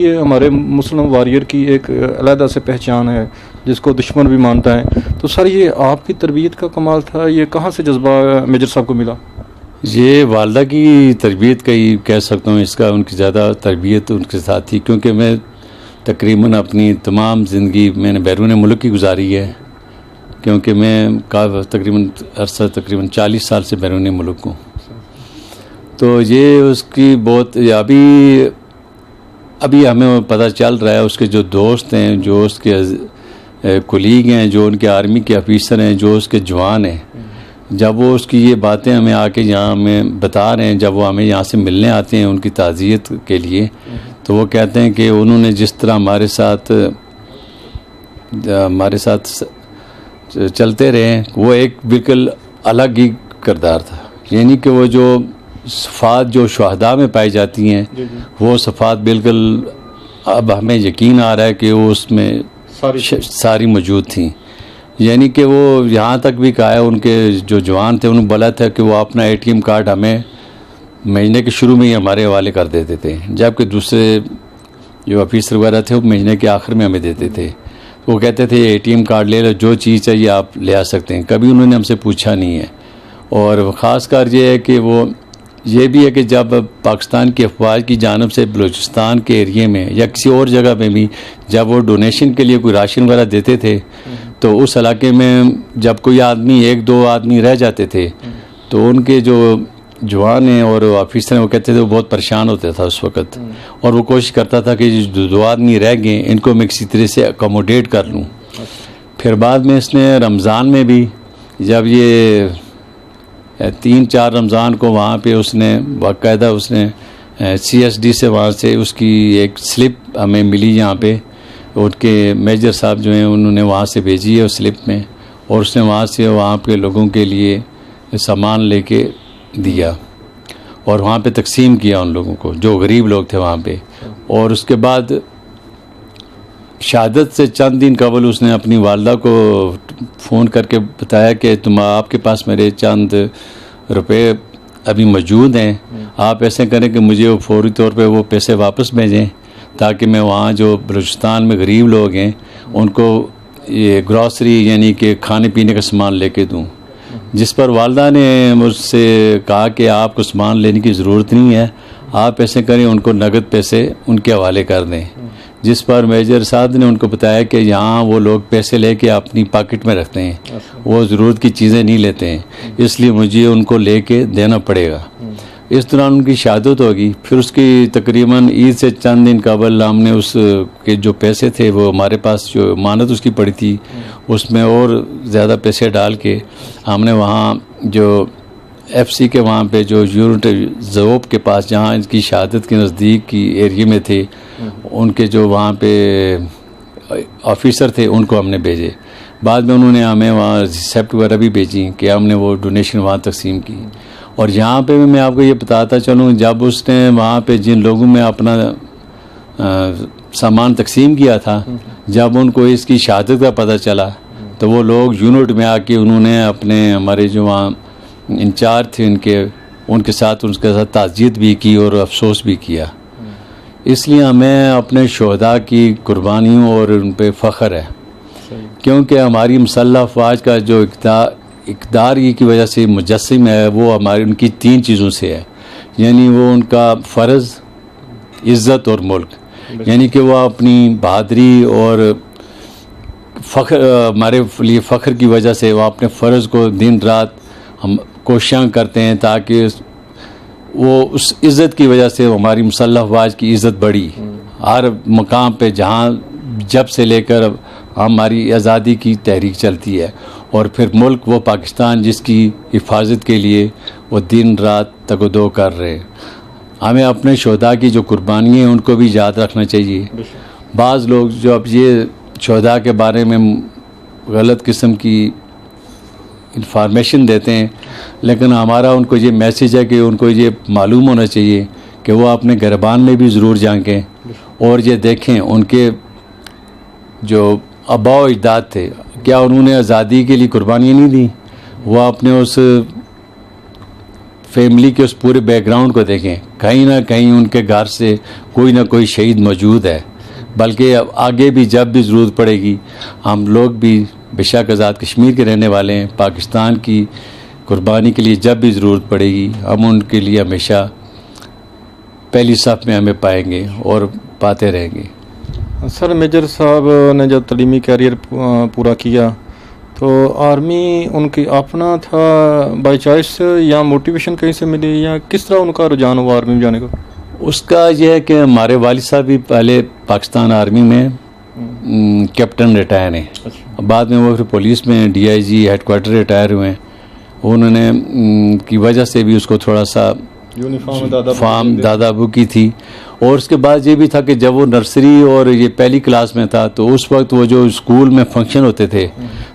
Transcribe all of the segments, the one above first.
ये हमारे मुस्लिम वॉरियर की एक अलहदा से पहचान है जिसको दुश्मन भी मानता है। तो सर ये आपकी तरबियत का कमाल था, ये कहाँ से जज्बा मेजर साहब को मिला? ये वालदा की तरबियत का ही कह सकता हूँ। इसका उनकी ज़्यादा तरबियत उनके साथ थी, क्योंकि मैं तकरीबन अपनी तमाम ज़िंदगी मैंने बैरून मुल्क की गुजारी है, क्योंकि मैं तकरीबन 40 साल से बैरून मुल्क हूँ। तो ये उसकी बहुत अभी हमें पता चल रहा है, उसके जो दोस्त हैं, जो उसके कुलीग हैं, जो उनके आर्मी के ऑफिसर हैं, जो उसके जवान हैं, जब वो उसकी ये बातें हमें आके यहाँ हमें बता रहे हैं, जब वो हमें यहाँ से मिलने आते हैं उनकी ताज़ियत के लिए, तो वो कहते हैं कि उन्होंने जिस तरह हमारे साथ चलते रहे, वो एक बिल्कुल अलग ही किरदार था। यानी कि वो जो सफ़ात जो शहदा में पाई जाती हैं, वो सफ़ात बिल्कुल अब हमें यकीन आ रहा है कि वो उसमें सारी मौजूद थी। यानी कि वो यहाँ तक भी कहा है, उनके जो जवान थे उन्होंने बोला था कि वो अपना ATM कार्ड हमें महीने के शुरू में ही हमारे हवाले कर देते थे, जबकि दूसरे जो ऑफिसर वगैरह थे वो महीने के आखिर में हमें देते थे। तो वो कहते थे ATM कार्ड ले लो, जो चीज़ चाहिए आप ले आ सकते हैं। कभी उन्होंने हमसे पूछा नहीं है। और ख़ास कर ये है कि वो ये भी है कि जब पाकिस्तान की अफवाज की जानब से बलूचिस्तान के एरिए में या किसी और जगह में भी जब वो डोनेशन के लिए कोई राशन वगैरह देते थे, तो उस इलाके में जब कोई आदमी, एक दो आदमी रह जाते थे, तो उनके जो जवान हैं और ऑफिसर हैं वो कहते थे वो बहुत परेशान होता था उस वक़्त, और वो कोशिश करता था कि जो दो आदमी रह गए इनको मैं किसी तरह से अकोमोडेट कर लूँ। फिर बाद में इसने रमज़ान में भी, जब ये 3-4 रमज़ान को वहाँ पे उसने बाकायदा उसने CSD से वहाँ से उसकी एक स्लिप हमें मिली, यहाँ पे उनके मेजर साहब जो हैं उन्होंने वहाँ से भेजी है उस स्लिप में, और उसने वहाँ से वहाँ पे लोगों के लिए सामान लेके दिया और वहाँ पे तकसीम किया उन लोगों को जो गरीब लोग थे वहाँ पे। और उसके बाद शहादत से चंद दिन कबल उसने अपनी वालदा को फ़ोन करके बताया कि आपके पास मेरे चंद रुपए अभी मौजूद हैं, आप ऐसे करें कि मुझे वो फौरी तौर पे वो पैसे वापस भेजें, ताकि मैं वहाँ जो बलूचिस्तान में गरीब लोग हैं उनको ये ग्रॉसरी यानी कि खाने पीने का सामान लेके दूँ। जिस पर वालदा ने मुझसे कहा कि आपको सामान लेने की ज़रूरत नहीं है, आप ऐसे करें उनको नगद पैसे उनके हवाले कर दें। जिस पर मेजर साहब ने उनको बताया कि यहाँ वो लोग पैसे लेके अपनी पॉकेट में रखते हैं, वो ज़रूरत की चीज़ें नहीं लेते हैं, इसलिए मुझे उनको लेके देना पड़ेगा। इस दौरान उनकी शहादत होगी। फिर उसकी तकरीबन ईद से चंद दिन कबल हमने उस के जो पैसे थे वो हमारे पास जो मानत उसकी पड़ी थी उसमें और ज़्यादा पैसे डाल के हमने वहाँ जो FC के वहाँ पे जो यूनिट ज़ोब के पास जहाँ इनकी शहादत के नज़दीक की एरिया में थे, उनके जो वहाँ पे ऑफिसर थे उनको हमने भेजे। बाद में उन्होंने हमें वहाँ रिसेप्ट वगैरह भी भेजी कि हमने वो डोनेशन वहाँ तकसीम की। और यहाँ पे भी मैं आपको ये बताता चलूँ, जब उसने वहाँ पे जिन लोगों में अपना सामान तकसीम किया था, जब उनको इसकी शहादत का पता चला तो वो लोग यूनिट में आके उन्होंने अपने हमारे जो वहाँ इंचार्ज थे उनके साथ ताज़ियत भी की और अफसोस भी किया। इसलिए हमें अपने शहदा की कुर्बानियों और उन पर फ़ख्र है, क्योंकि हमारी मुसल्लह अफ़वाज का जो इक़दार की वजह से मुजस्सिम है वो हमारी उनकी 3 चीज़ों से है। यानी वो उनका फ़र्ज़, इज़्ज़त और मुल्क। यानी कि वो अपनी बहादुरी और फ़ख्र, हमारे लिए फ़ख्र की वजह से वो अपने फ़र्ज़ को दिन रात हम कोशिश करते हैं ताकि वो उस इज़्ज़त की वजह से हमारी मुसल्लह अफ़वाज की इज़्ज़त बढ़ी हर मकाम पे, जहाँ जब से लेकर अब हमारी आज़ादी की तहरीक चलती है। और फिर मुल्क वो पाकिस्तान जिसकी हिफाजत के लिए वो दिन रात तगदो कर रहे हैं। हमें अपने शहदा की जो कुर्बानियाँ हैं उनको भी याद रखना चाहिए। बाज़ लोग जो अब ये शहदा के बारे में गलत किस्म की इंफॉर्मेशन देते हैं, लेकिन हमारा उनको ये मैसेज है कि उनको ये मालूम होना चाहिए कि वो अपने गिरबान में भी ज़रूर झांकें और ये देखें उनके जो आबा व अजदाद थे, क्या उन्होंने आज़ादी के लिए कुर्बानियाँ नहीं दी? वो अपने उस फैमिली के उस पूरे बैकग्राउंड को देखें, कहीं ना कहीं उनके घर से कोई ना कोई शहीद मौजूद है। बल्कि अब आगे भी जब भी ज़रूरत पड़ेगी, हम लोग भी बेशक आज़ाद कश्मीर के रहने वाले हैं, पाकिस्तान की कुर्बानी के लिए जब भी ज़रूरत पड़ेगी हम उनके लिए हमेशा पहली सफ़ में हमें पाएंगे और पाते रहेंगे। सर, मेजर साहब ने जब तलीमी कैरियर पूरा किया तो आर्मी उनकी अपना था बाय चॉइस या मोटिवेशन कहीं से मिली, या किस तरह उनका रुझान हुआ आर्मी में जाने का? उसका यह है कि हमारे वालिद साहब भी पहले पाकिस्तान आर्मी में कैप्टन रिटायर हैं। अच्छा। बाद में वो फिर पुलिस में DIG हेडक्वार्टर रिटायर हुए हैं। उन्होंने की वजह से भी उसको थोड़ा सा यूनिफॉर्म दादा अबू की थी। और उसके बाद ये भी था कि जब वो नर्सरी और ये पहली क्लास में था तो उस वक्त वो जो स्कूल में फंक्शन होते थे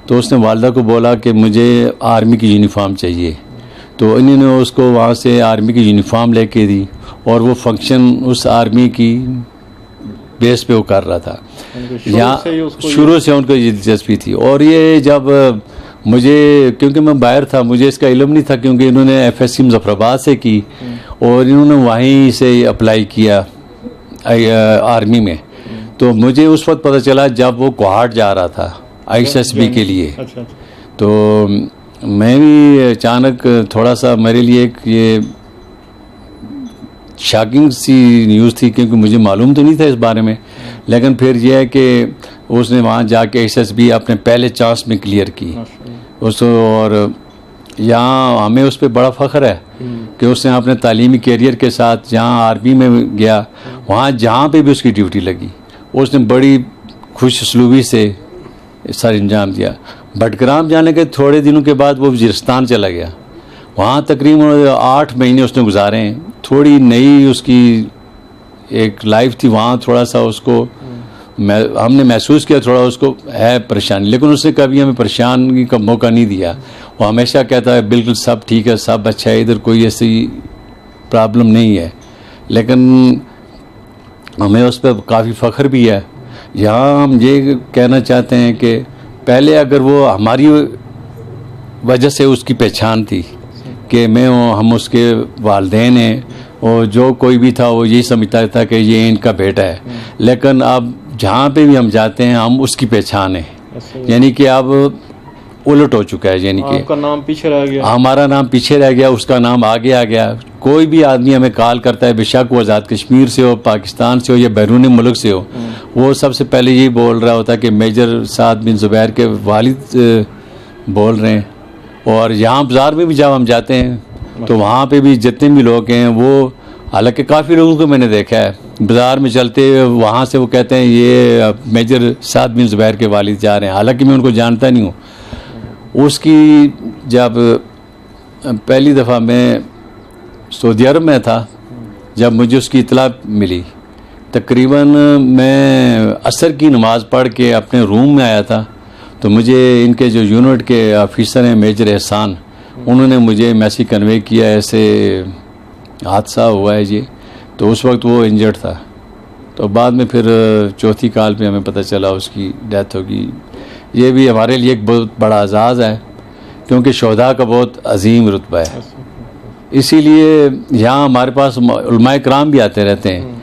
तो उसने वालदा को बोला कि मुझे आर्मी की यूनिफॉर्म चाहिए। तो इन्होंने उसको वहाँ से आर्मी की यूनिफॉर्म लेके दी और वो फंक्शन उस आर्मी की बेस पे वो कर रहा था। यहाँ शुरू से उनको ये दिलचस्पी थी। और ये जब मुझे, क्योंकि मैं बाहर था, मुझे इसका इल्म नहीं था, क्योंकि इन्होंने FSC मुजफ्फराबाद से की और इन्होंने वहीं से अप्लाई किया आर्मी में। तो मुझे उस वक्त पता चला जब वो कोहाट जा रहा था ISSB के लिए। अच्छा। तो मैं भी अचानक थोड़ा सा, मेरे लिए एक ये शॉकिंग सी न्यूज़ थी, क्योंकि मुझे मालूम तो नहीं था इस बारे में। लेकिन फिर यह है कि उसने वहाँ जाके SSB अपने पहले चांस में क्लियर की उसको। और यहाँ हमें उस पर बड़ा फ़ख्र है कि उसने अपने तालीमी कैरियर के साथ जहाँ आर्मी में गया, वहाँ जहाँ पे भी उसकी ड्यूटी लगी उसने बड़ी खुश उसलूबी से सर अंजाम दिया। भटग्राम जाने के थोड़े दिनों के बाद वो वज़ीरिस्तान चला गया। वहाँ तकरीबन 8 महीने उसने गुजारे हैं। थोड़ी नई उसकी एक लाइफ थी वहाँ, थोड़ा सा उसको हमने महसूस किया थोड़ा उसको है परेशानी, लेकिन उसने कभी हमें परेशानी का मौका नहीं दिया। वो हमेशा कहता है बिल्कुल सब ठीक है, सब अच्छा है, इधर कोई ऐसी प्रॉब्लम नहीं है। लेकिन हमें उस पर काफ़ी फ़ख्र भी है। यहाँ हम ये कहना चाहते हैं कि पहले अगर वो हमारी वजह से उसकी पहचान थी कि हम उसके वालिदैन हैं, और जो कोई भी था वो यही समझता था कि ये इनका बेटा है। लेकिन अब जहाँ पे भी हम जाते हैं हम उसकी पहचान है, यानी कि अब उलट हो चुका है। यानी कि आपका नाम पीछे रह गया, हमारा नाम पीछे रह गया, उसका नाम आगे आ गया। कोई भी आदमी हमें कॉल करता है, बेशक वो आज़ाद कश्मीर से हो, पाकिस्तान से हो या बैरून मुल्क से हो, वो सबसे पहले यही बोल रहा होता है कि मेजर साद बिन ज़ुबैर के वालिद बोल रहे हैं। और यहाँ बाज़ार में भी जब हम जाते हैं तो वहाँ पे भी जितने भी लोग हैं वो, हालांकि काफ़ी लोगों को मैंने देखा है बाज़ार में चलते, वहाँ से वो कहते हैं ये मेजर साद बिन ज़ुबैर के वालिद जा रहे हैं, हालांकि मैं उनको जानता नहीं हूँ। उसकी जब पहली दफ़ा मैं सऊदी अरब में था, जब मुझे उसकी इतला मिली, तकरीबन मैं असर की नमाज़ पढ़ के अपने रूम में आया था, तो मुझे इनके जो यूनिट के ऑफिसर हैं मेजर एहसान, उन्होंने मुझे मैसेज कन्वे किया ऐसे हादसा हुआ है जी। तो उस वक्त वो इंजर्ड था। तो बाद में फिर चौथी कॉल पे हमें पता चला उसकी डेथ होगी। ये भी हमारे लिए एक बहुत बड़ा एजाज़ है, क्योंकि शोहदा का बहुत अजीम रुतबा है। इसीलिए यहाँ हमारे पास उलमाए कराम भी आते रहते हैं,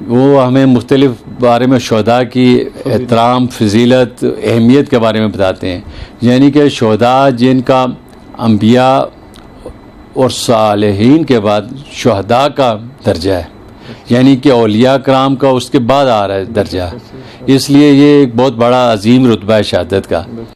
वो हमें मुख्तलिफ बारे में शोहदा की एहतराम, फजीलत, अहमियत के बारे में बताते हैं। यानी कि शोहदा जिनका अंबिया और सालेहीन के बाद शुहदा का दर्जा है, यानी कि औलिया कराम का उसके बाद आ रहा है दर्जा। इसलिए ये एक बहुत बड़ा अजीम रुतबा है शहादत का।